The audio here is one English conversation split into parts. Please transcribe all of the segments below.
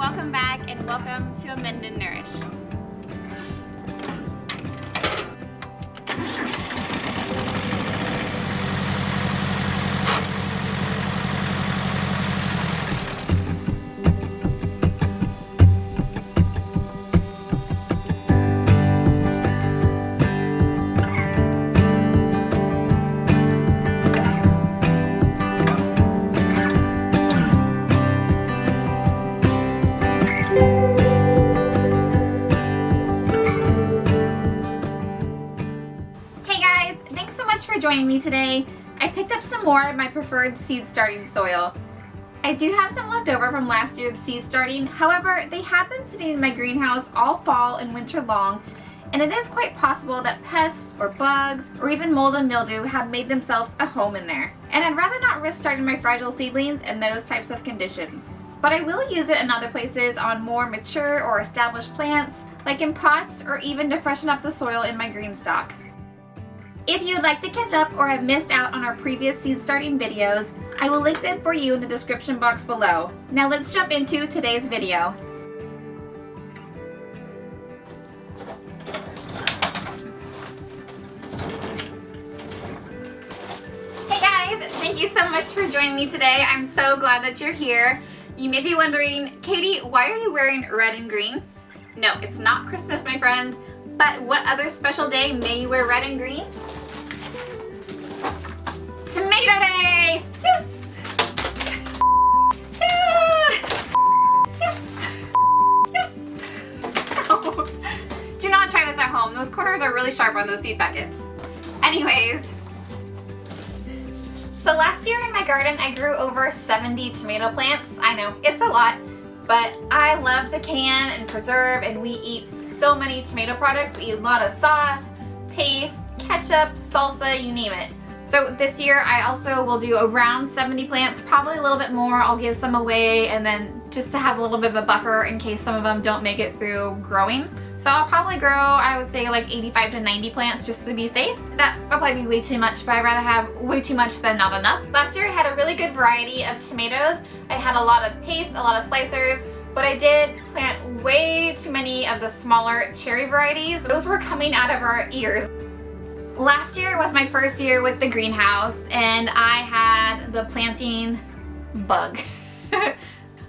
welcome back and welcome to Amend and Nourish. Joining me today. I picked up some more of my preferred seed starting soil. I do have some left over from last year's seed starting, however, they have been sitting in my greenhouse all fall and winter long, and it is quite possible that pests or bugs or even mold and mildew have made themselves a home in there. And I'd rather not risk starting my fragile seedlings in those types of conditions. But I will use it in other places on more mature or established plants, like in pots or even to freshen up the soil in my green stock. If you'd like to catch up or have missed out on our previous seed starting videos, I will link them for you in the description box below. Now let's jump into today's video. Hey guys, thank you so much for joining me today. I'm so glad that you're here. You may be wondering, Katie, why are you wearing red and green? No, it's not Christmas, my friend, but what other special day may you wear red and green? Tomato Day! Yes! Yeah! Yes! Yes! Oh. Do not try this at home. Those corners are really sharp on those seed packets. Anyways, so last year in my garden I grew over 70 tomato plants. I know, it's a lot, but I love to can and preserve, and we eat so many tomato products. We eat a lot of sauce, paste, ketchup, salsa, you name it. So this year I also will do around 70 plants, probably a little bit more. I'll give some away, and then just to have a little bit of a buffer in case some of them don't make it through growing. So I'll probably grow, I would say, like 85 to 90 plants just to be safe. That will probably be way too much, but I'd rather have way too much than not enough. Last year I had a really good variety of tomatoes. I had a lot of paste, a lot of slicers, but I did plant way too many of the smaller cherry varieties. Those were coming out of our ears. Last year was my first year with the greenhouse, and I had the planting bug.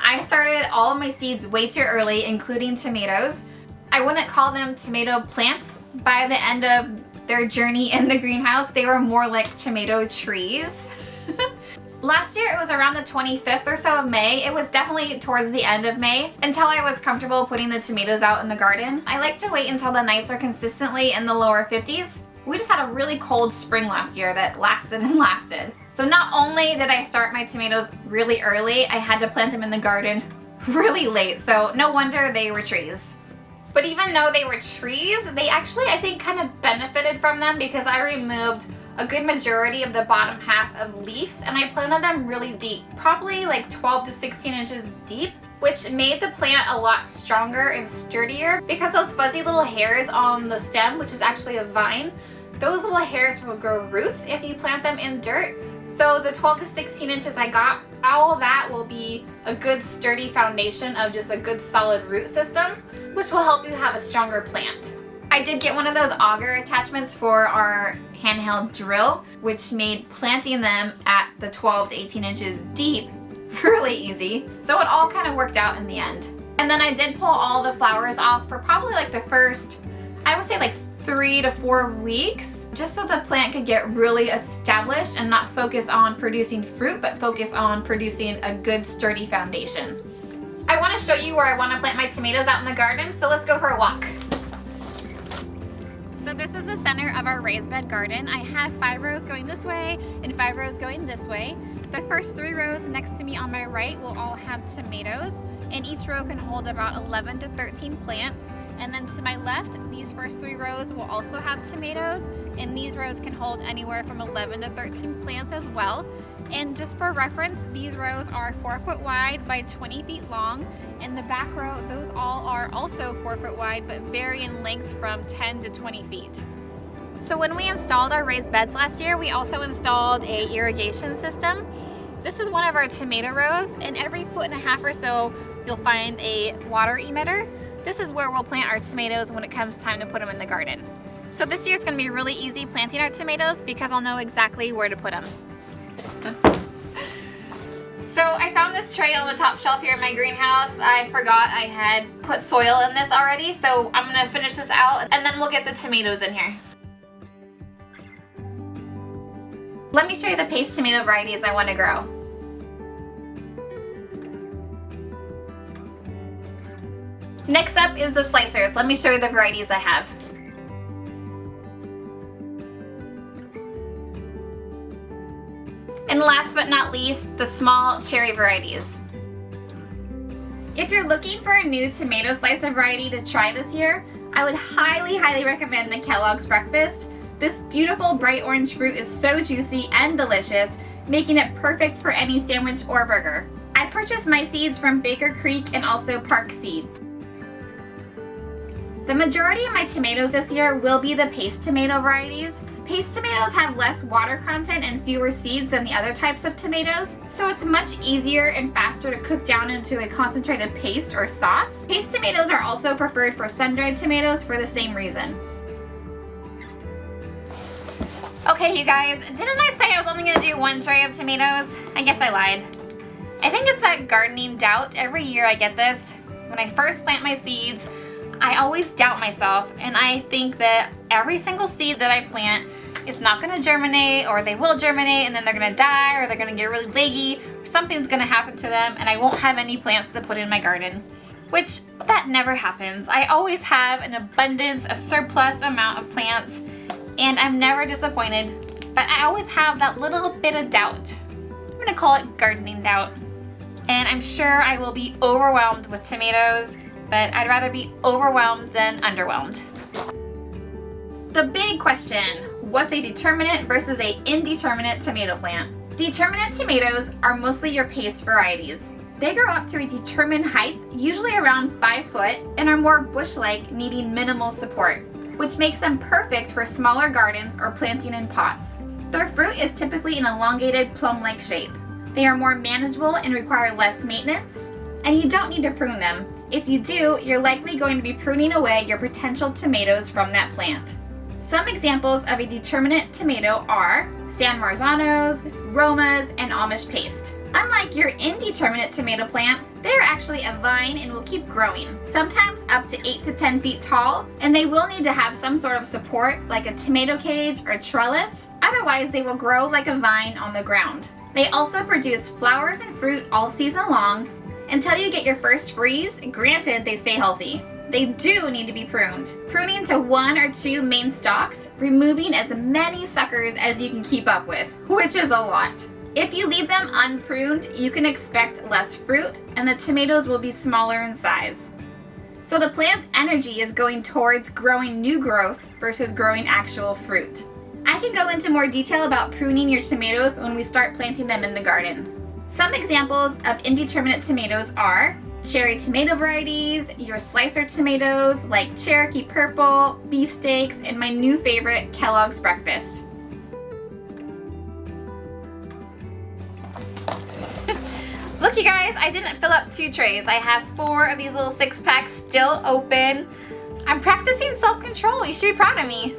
I started all of my seeds way too early, including tomatoes. I wouldn't call them tomato plants. By the end of their journey in the greenhouse, they were more like tomato trees. Last year it was around the 25th or so of May. It was definitely towards the end of May until I was comfortable putting the tomatoes out in the garden. I like to wait until the nights are consistently in the lower 50s. We just had a really cold spring last year that lasted and lasted. So not only did I start my tomatoes really early, I had to plant them in the garden really late, so no wonder they were trees. But even though they were trees, they actually, I think, kind of benefited from them because I removed a good majority of the bottom half of leaves, and I planted them really deep, probably like 12 to 16 inches deep, which made the plant a lot stronger and sturdier because those fuzzy little hairs on the stem, which is actually a vine, those little hairs will grow roots if you plant them in dirt. So the 12 to 16 inches I got, all that will be a good sturdy foundation of just a good solid root system, which will help you have a stronger plant. I did get one of those auger attachments for our handheld drill, which made planting them at the 12 to 18 inches deep really easy. So it all kind of worked out in the end. And then I did pull all the flowers off for probably like the first, I would say like 3 to 4 weeks, just so the plant could get really established and not focus on producing fruit, but focus on producing a good sturdy foundation. I want to show you where I want to plant my tomatoes out in the garden, so let's go for a walk. So this is the center of our raised bed garden. I have 5 rows going this way and 5 rows going this way. The first 3 rows next to me on my right will all have tomatoes, and each row can hold about 11 to 13 plants. And then to my left, these first 3 rows will also have tomatoes, and these rows can hold anywhere from 11 to 13 plants as well. And just for reference, these rows are 4 foot wide by 20 feet long, and the back row, those all are also 4 foot wide but vary in length from 10 to 20 feet. So when we installed our raised beds last year, we also installed a irrigation system. This is one of our tomato rows, and every 1.5 feet or so you'll find a water emitter. This is where we'll plant our tomatoes when it comes time to put them in the garden. So this year is going to be really easy planting our tomatoes because I'll know exactly where to put them. So I found this tray on the top shelf here in my greenhouse. I forgot I had put soil in this already, so I'm going to finish this out and then we'll get the tomatoes in here. Let me show you the paste tomato varieties I want to grow. Next up is the slicers. Let me show you the varieties I have. And last but not least, the small cherry varieties. If you're looking for a new tomato slicer variety to try this year, I would highly recommend the Kellogg's Breakfast. This beautiful bright orange fruit is so juicy and delicious, making it perfect for any sandwich or burger. I purchased my seeds from Baker Creek and also Park Seed. The majority of my tomatoes this year will be the paste tomato varieties. Paste tomatoes have less water content and fewer seeds than the other types of tomatoes, so it's much easier and faster to cook down into a concentrated paste or sauce. Paste tomatoes are also preferred for sun-dried tomatoes for the same reason. Okay, you guys, didn't I say I was only going to do one tray of tomatoes? I guess I lied. I think it's that gardening doubt. Every year I get this. When I first plant my seeds, I always doubt myself, and I think that every single seed that I plant is not going to germinate, or they will germinate and then they're going to die, or they're going to get really leggy, or something's going to happen to them and I won't have any plants to put in my garden. Which, that never happens. I always have an abundance, a surplus amount of plants, and I'm never disappointed, but I always have that little bit of doubt. I'm going to call it gardening doubt. And I'm sure I will be overwhelmed with tomatoes, but I'd rather be overwhelmed than underwhelmed. The big question, what's a determinate versus a indeterminate tomato plant? Determinate tomatoes are mostly your paste varieties. They grow up to a determined height, usually around 5 foot, and are more bush-like, needing minimal support, which makes them perfect for smaller gardens or planting in pots. Their fruit is typically an elongated plum-like shape. They are more manageable and require less maintenance, and you don't need to prune them. If you do, you're likely going to be pruning away your potential tomatoes from that plant. Some examples of a determinate tomato are San Marzanos, Romas, and Amish paste. Unlike your indeterminate tomato plant, they are actually a vine and will keep growing, sometimes up to 8 to 10 feet tall, and they will need to have some sort of support like a tomato cage or trellis, otherwise they will grow like a vine on the ground. They also produce flowers and fruit all season long, until you get your first freeze. Granted, they stay healthy. They do need to be pruned. Pruning to 1 or 2 main stalks, removing as many suckers as you can keep up with, which is a lot. If you leave them unpruned, you can expect less fruit and the tomatoes will be smaller in size. So the plant's energy is going towards growing new growth versus growing actual fruit. I can go into more detail about pruning your tomatoes when we start planting them in the garden. Some examples of indeterminate tomatoes are cherry tomato varieties, your slicer tomatoes like Cherokee Purple, beefsteaks, and my new favorite, Kellogg's Breakfast. Look you guys, I didn't fill up 2 trays. I have 4 of these little 6-packs still open. I'm practicing self-control. You should be proud of me.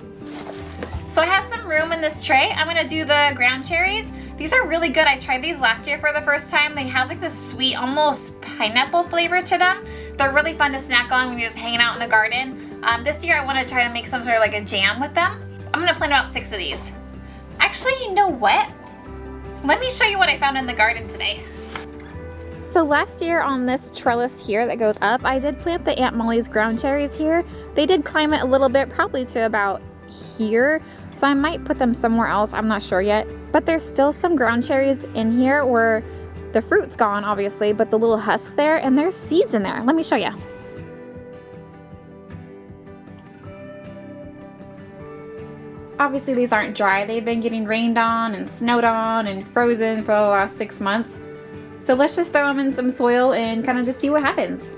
So I have some room in this tray. I'm gonna do the ground cherries. These are really good. I tried these last year for the first time. They have like this sweet, almost pineapple flavor to them. They're really fun to snack on when you're just hanging out in the garden. This year I want to try to make some sort of like a jam with them. I'm gonna plant about 6 of these. Actually, you know what? Let me show you what I found in the garden today. So last year on this trellis here that goes up, I did plant the Aunt Molly's ground cherries here. They did climb it a little bit, probably to about here. So I might put them somewhere else, I'm not sure yet. But there's still some ground cherries in here where the fruit's gone, obviously, but the little husks there, and there's seeds in there. Let me show you. Obviously these aren't dry. They've been getting rained on and snowed on and frozen for the last 6 months. So let's just throw them in some soil and kind of just see what happens.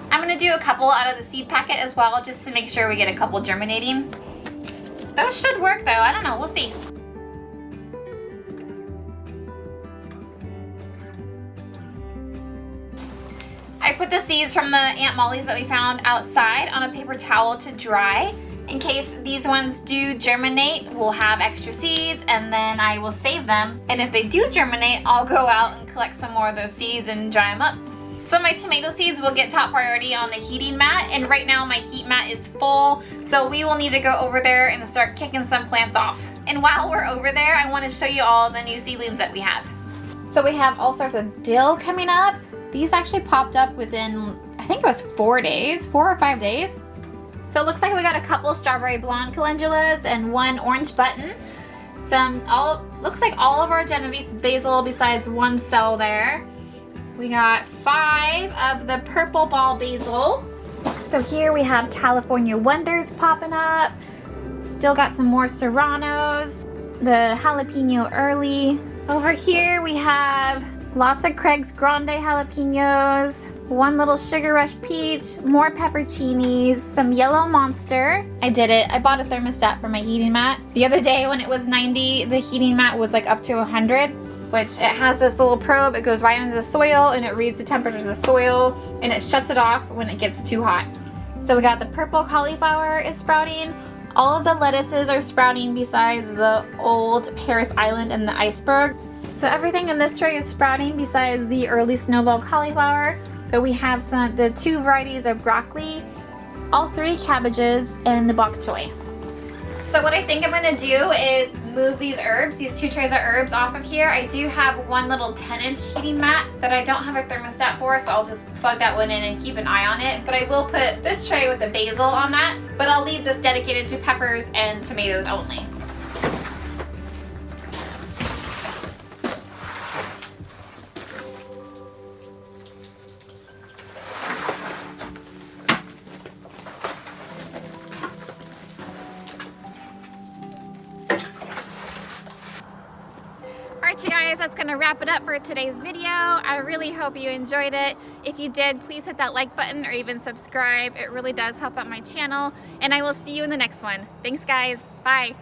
I'm going to do a couple out of the seed packet as well, just to make sure we get a couple germinating. Those should work though, I don't know, we'll see. I put the seeds from the Aunt Molly's that we found outside on a paper towel to dry. In case these ones do germinate, we'll have extra seeds and then I will save them. And if they do germinate, I'll go out and collect some more of those seeds and dry them up. So my tomato seeds will get top priority on the heating mat, and right now my heat mat is full, so we will need to go over there and start kicking some plants off. And while we're over there, I want to show you all the new seedlings that we have. So we have all sorts of dill coming up. These actually popped up within, I think it was 4 or 5 days. So it looks like we got a couple strawberry blonde calendulas and 1 orange button. Looks like all of our Genovese basil besides 1 cell there. We got 5 of the purple ball basil. So here we have California Wonders popping up. Still got some more serranos. The jalapeno early. Over here we have lots of Craig's Grande jalapenos. 1 little Sugar Rush peach. More pepperoncinis. Some yellow monster. I did it. I bought a thermostat for my heating mat. The other day when it was 90, the heating mat was like up to 100. Which it has this little probe, it goes right into the soil and it reads the temperature of the soil and it shuts it off when it gets too hot. So we got the purple cauliflower is sprouting. All of the lettuces are sprouting besides the old Paris Island and the iceberg. So everything in this tray is sprouting besides the early snowball cauliflower. But we have the 2 varieties of broccoli, all 3 cabbages, and the bok choy. So what I think I'm going to do is move these 2 trays of herbs off of here. I do have 1 little 10-inch heating mat that I don't have a thermostat for, so I'll just plug that one in and keep an eye on it. But I will put this tray with the basil on that, but I'll leave this dedicated to peppers and tomatoes only. Alright you guys, that's going to wrap it up for today's video. I really hope you enjoyed it. If you did, please hit that like button or even subscribe. It really does help out my channel. And I will see you in the next one. Thanks guys. Bye.